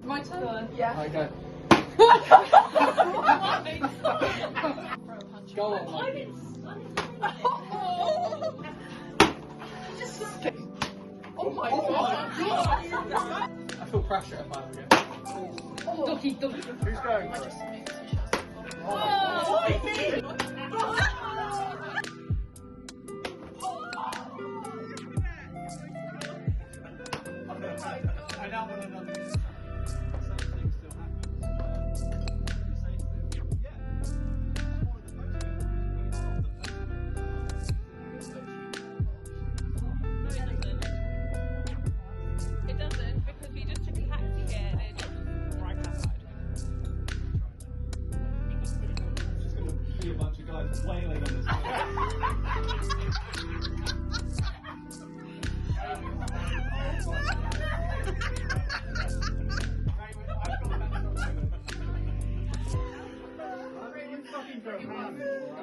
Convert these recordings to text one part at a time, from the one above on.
My turn? Yeah. Okay. Go on, Mike. Oh my god! I feel pressure if I forget. Doggy. Who's going first? I now want another. It doesn't, because we just took a taxi here and it's right outside. It's just going to be a bunch of guys wailing on this. Go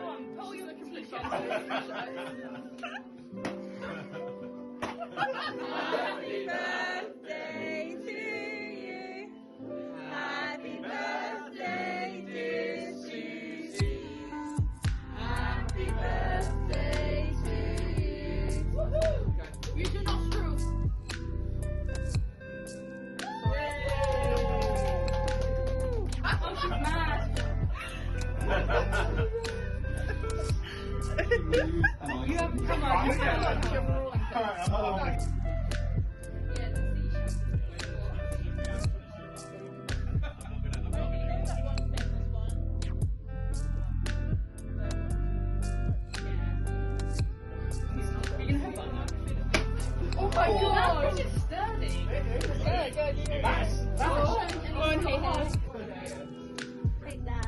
on, pull your t-shirt. Happy birthday to you. Happy birthday, dear Susie. Happy birthday to you. Woohoo! Use your nostrils. Oh, she's mad. You have come on. You have rolling. Oh my god! It's sturdy. Good. Nice. Oh, and hey. Take that.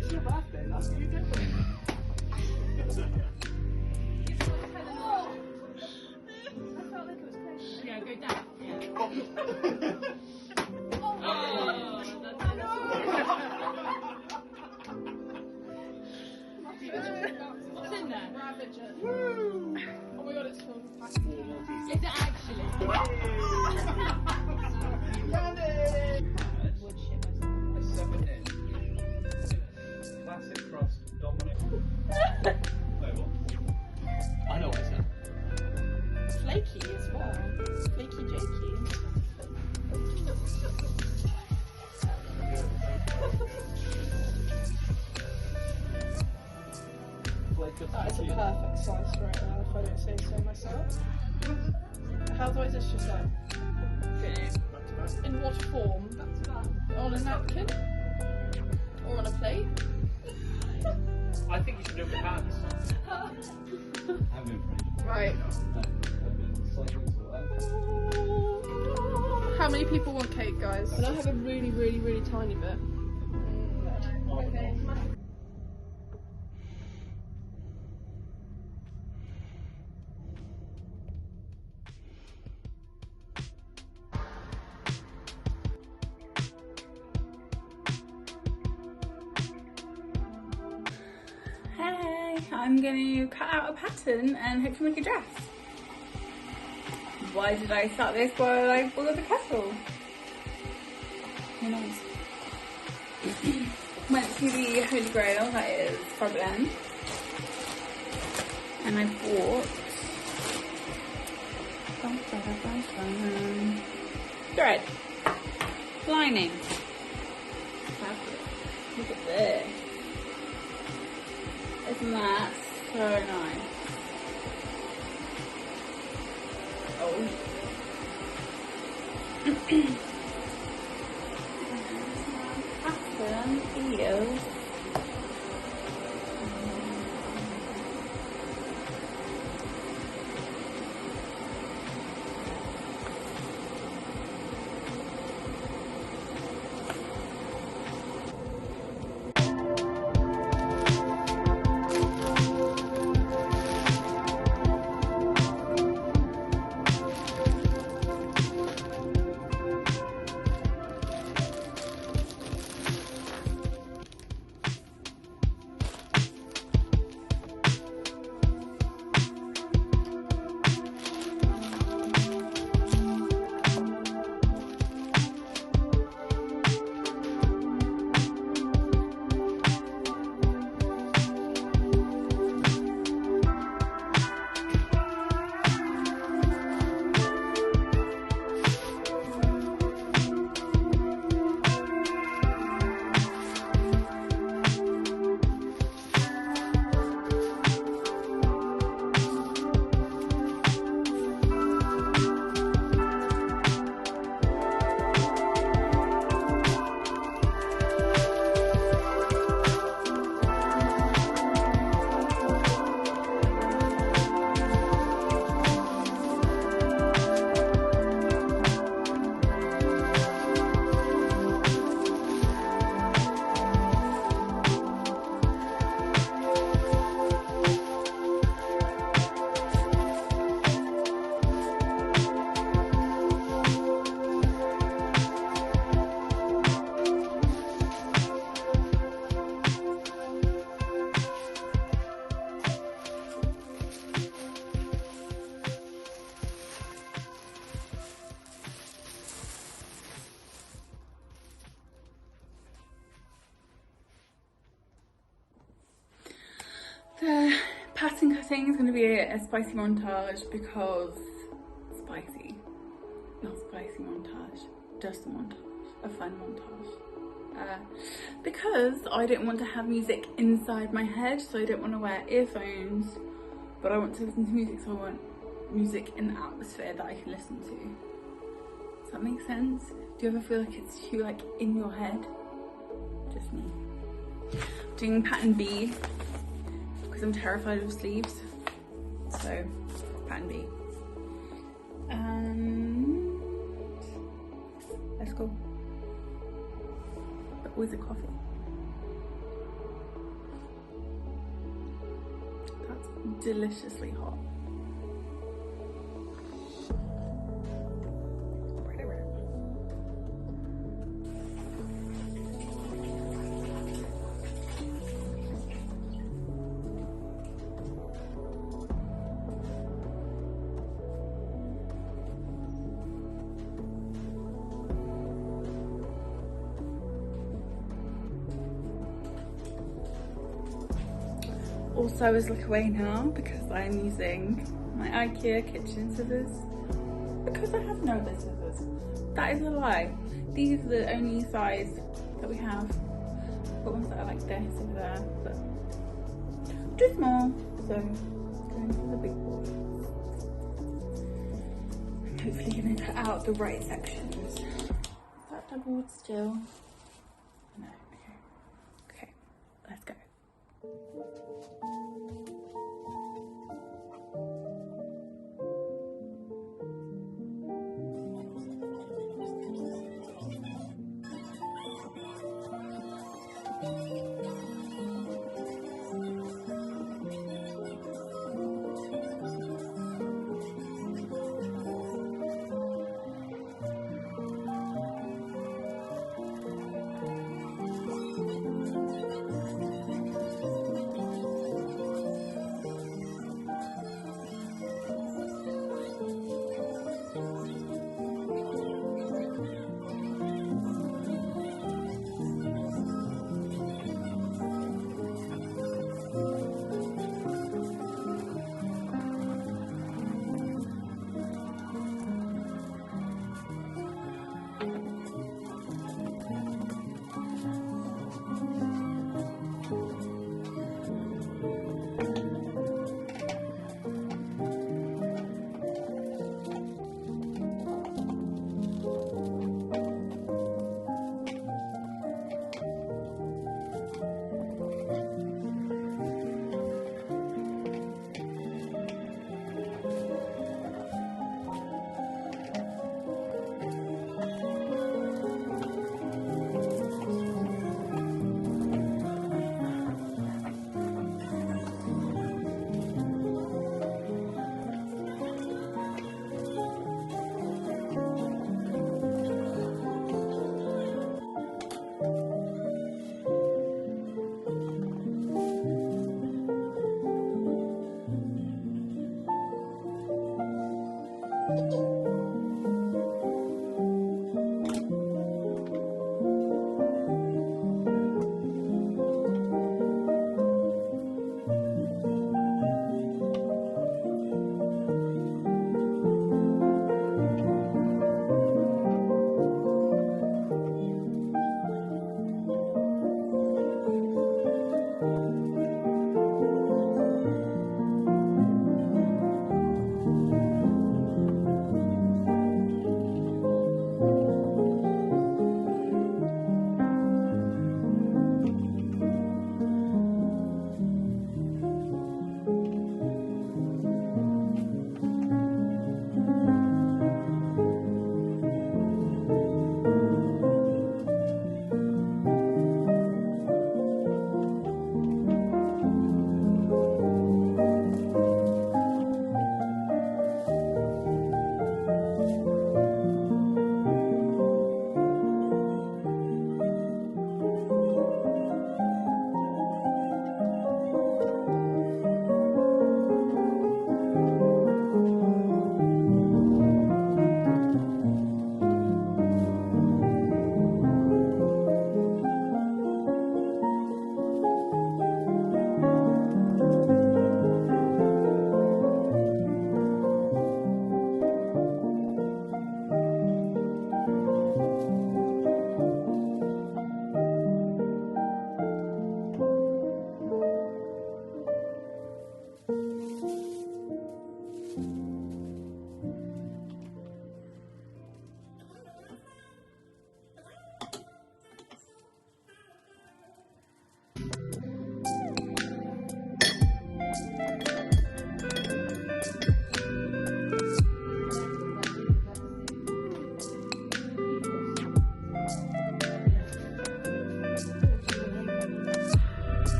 It's your birthday, that's what you did. Yeah, go down. What's in there? Woo! Oh my god, it's filled with plastic. Is it actually? A 7-inch. Classic crust, Dominic. Wait, what? I know what I said. Flaky as well. Flaky jakey. That is a perfect size right now, if I don't say so myself. How do I just like? In what form? On a napkin? Or on a plate? I think you should do it with hands. Right. How many people want cake, guys? Can I have a really, really, really tiny bit? Okay. Hey, I'm going to cut out a pattern and hopefully make a dress. Why did I start this while I boiled the kettle? Who knows? Went to the Holy Grail, that is Problem. And I bought thread, lining. Look at this. Isn't that so nice? Oh. Pattern is The pattern cutting is going to be a spicy montage because spicy, not spicy montage, just a montage, a fun montage. Because I don't want to have music inside my head, so I don't want to wear earphones, but I want to listen to music, so I want music in the atmosphere that I can listen to. Does that make sense? Do you ever feel like it's too like in your head? Just me. Doing pattern B because I'm terrified of sleeves, so pattern B. And let's go. But with a coffee. That's deliciously hot. Also, I was look away now because I'm using my Ikea kitchen scissors because I have no other scissors. That is a lie. These are the only size that we have. Got ones that are like this over there, but too small. So going for the big boy. Hopefully going to cut out the right sections. Is that doubled still? No. Okay, let's go.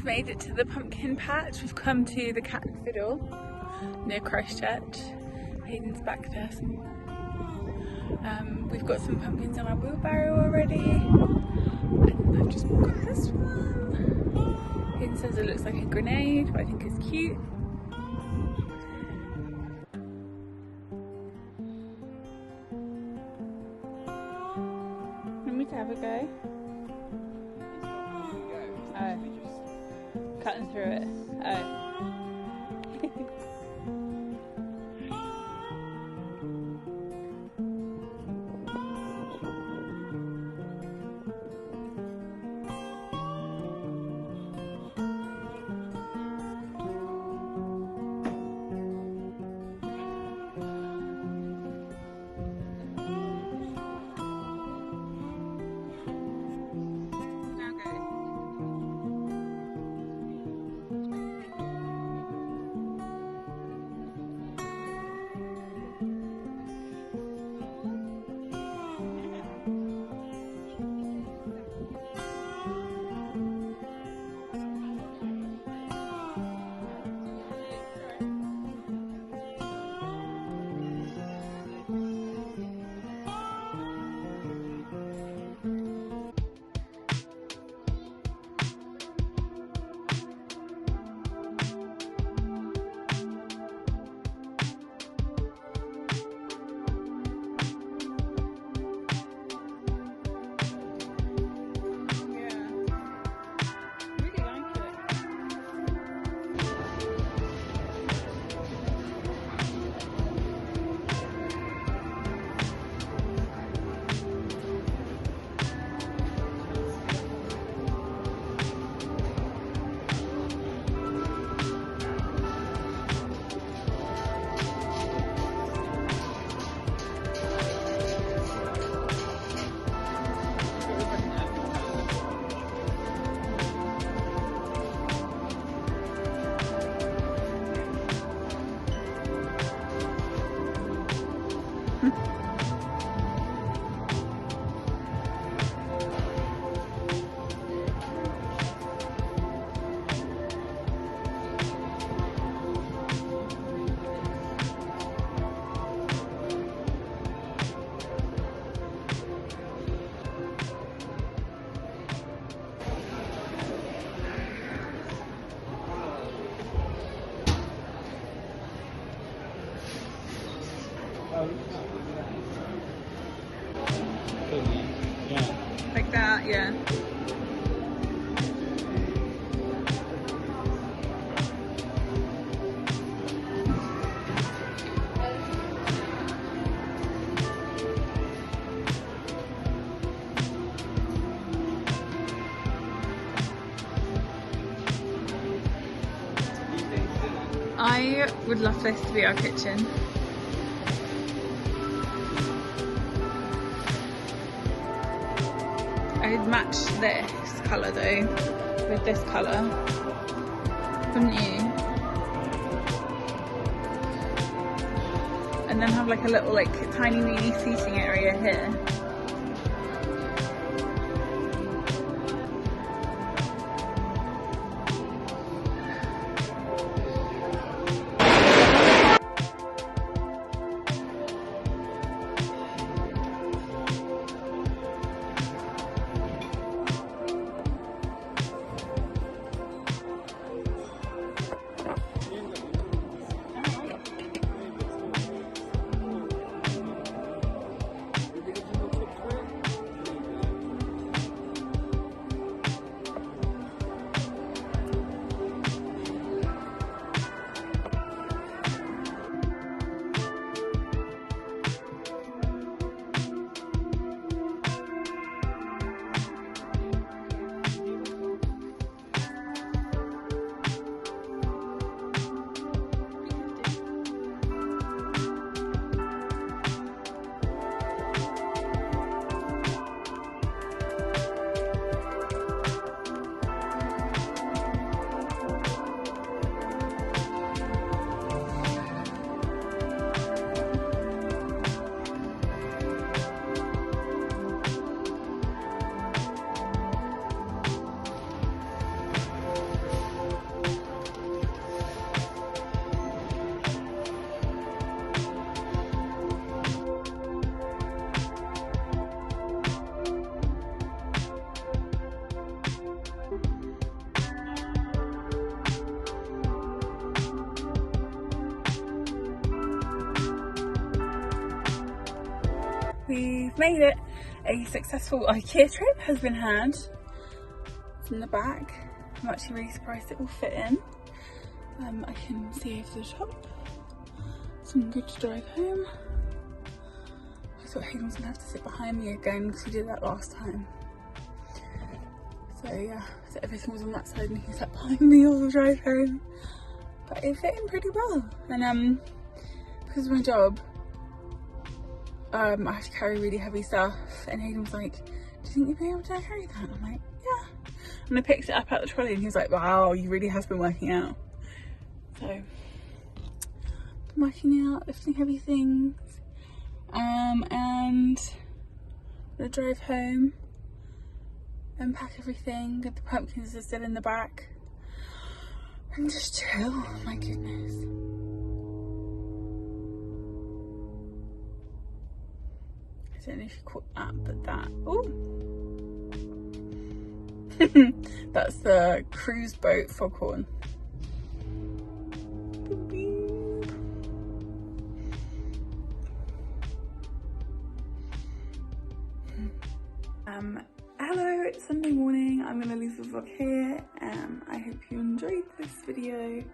made it to the pumpkin patch. We've come to the Cat and Fiddle near Christchurch. Hayden's back there. We've got some pumpkins on our wheelbarrow already. And I've just got this one. Hayden says it looks like a grenade, but I think it's cute. Want me to have a go? Oh. Cutting through it. Oh. Like that, yeah. I would love this to be our kitchen. I would match this colour though with this colour, wouldn't you? And then have like a little like tiny mini seating area here. we've made it. A successful Ikea trip has been had. It's in the back. I'm actually really surprised it will fit in. I can see over the top. So I'm good to drive home. I thought Hayden was gonna have to sit behind me again because we did that last time. So yeah, so everything was on that side and he sat behind me all the drive home. But it fit in pretty well. And because of my job, I have to carry really heavy stuff. And Hayden was like, do you think you'll be able to carry that? And I'm like, yeah. And I picked it up out the trolley and he was like, wow, you really have been working out. So, been working out, lifting heavy things. And the drive home, unpack everything, get the pumpkins are still in the back, and just chill. My goodness. I don't know if you caught that, but that, ooh. That's the cruise boat foghorn. Hello, it's Sunday morning. I'm going to leave the vlog here. I hope you enjoyed this video.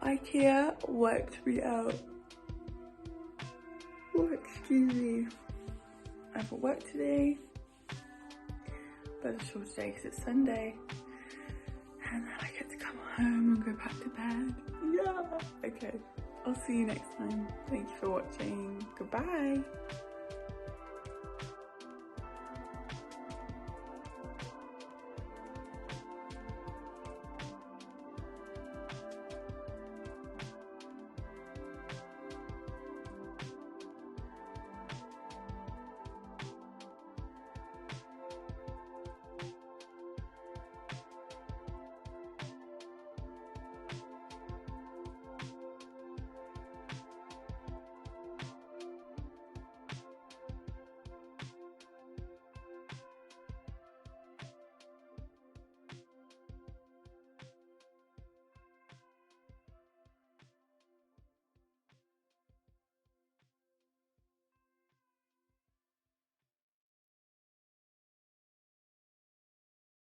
Ikea worked me out. Oh, excuse me. I've got work today, but a short day because it's Sunday. And then I get to come home and go back to bed. Yeah. Okay, I'll see you next time. Thank you for watching. Goodbye.